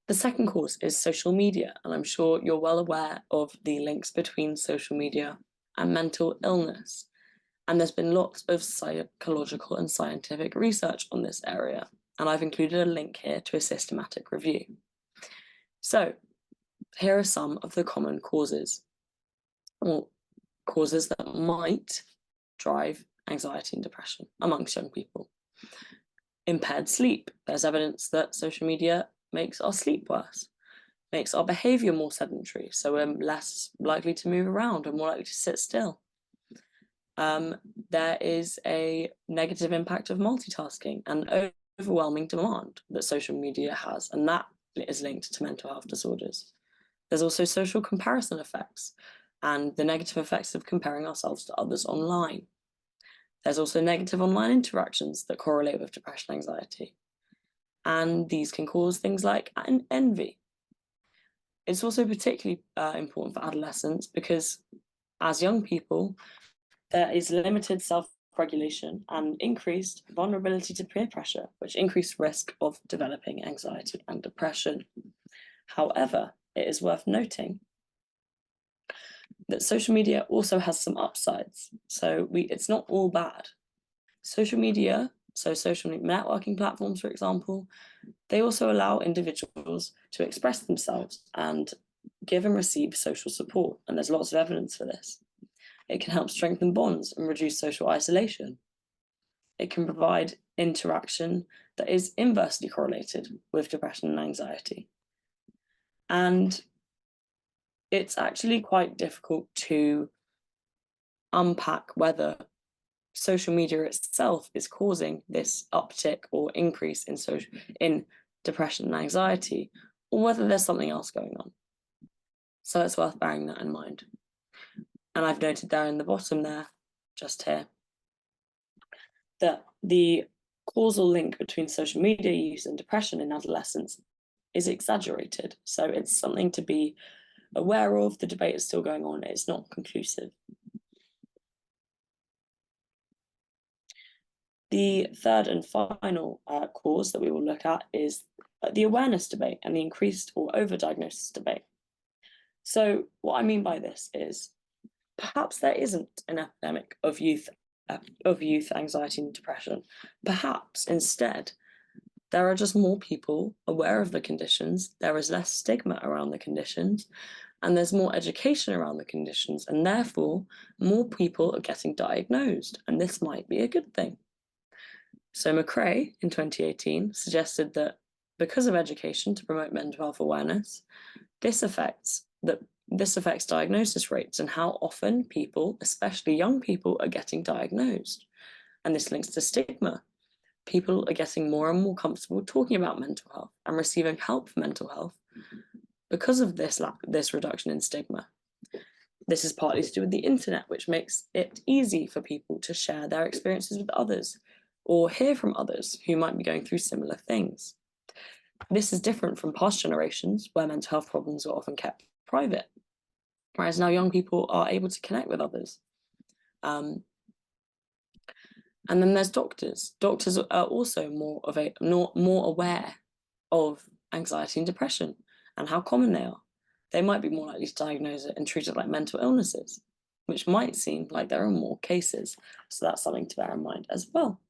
The second cause is social media, and I'm sure you're well aware of the links between social media and mental illness. And there's been lots of psychological and scientific research on this area, and I've included a link here to a systematic review. So, here are some of the common causes, or causes that might drive anxiety and depression amongst young people. Impaired sleep. There's evidence that social media makes our sleep worse, makes our behavior more sedentary, so we're less likely to move around and more likely to sit still. There is a negative impact of multitasking and overwhelming demand that social media has, and that is linked to mental health disorders. There's also social comparison effects and the negative effects of comparing ourselves to others online. There's also negative online interactions that correlate with depression and anxiety. And these can cause things like envy. It's also particularly important for adolescents because as young people, there is limited self-regulation and increased vulnerability to peer pressure, which increase risk of developing anxiety and depression. However, it is worth noting that social media also has some upsides. So it's not all bad. Social media, so social networking platforms, for example, they also allow individuals to express themselves and give and receive social support. And there's lots of evidence for this. It can help strengthen bonds and reduce social isolation. It can provide interaction that is inversely correlated with depression and anxiety. And it's actually quite difficult to unpack whether social media itself is causing this uptick or increase in depression and anxiety, or whether there's something else going on. So it's worth bearing that in mind. And I've noted there in the bottom there, just here, that the causal link between social media use and depression in adolescence is exaggerated. So it's something to be aware of. The debate is still going on. It's not conclusive. The third and final cause that we will look at is the awareness debate and the increased or overdiagnosis debate. So what I mean by this is perhaps there isn't an epidemic of youth anxiety and depression. Perhaps instead there are just more people aware of the conditions, there is less stigma around the conditions, and there's more education around the conditions, and therefore more people are getting diagnosed, and this might be a good thing. So McRae in 2018 suggested that because of education to promote mental health awareness, this affects diagnosis rates and how often people, especially young people, are getting diagnosed. And this links to stigma. People are getting more and more comfortable talking about mental health and receiving help for mental health because of this reduction in stigma. This is partly to do with the internet, which makes it easy for people to share their experiences with others or hear from others who might be going through similar things. This is different from past generations where mental health problems were often kept private, whereas now young people are able to connect with others. And then there's doctors. Doctors are also more aware of anxiety and depression and how common they are. They might be more likely to diagnose it and treat it like mental illnesses, which might seem like there are more cases. So that's something to bear in mind as well.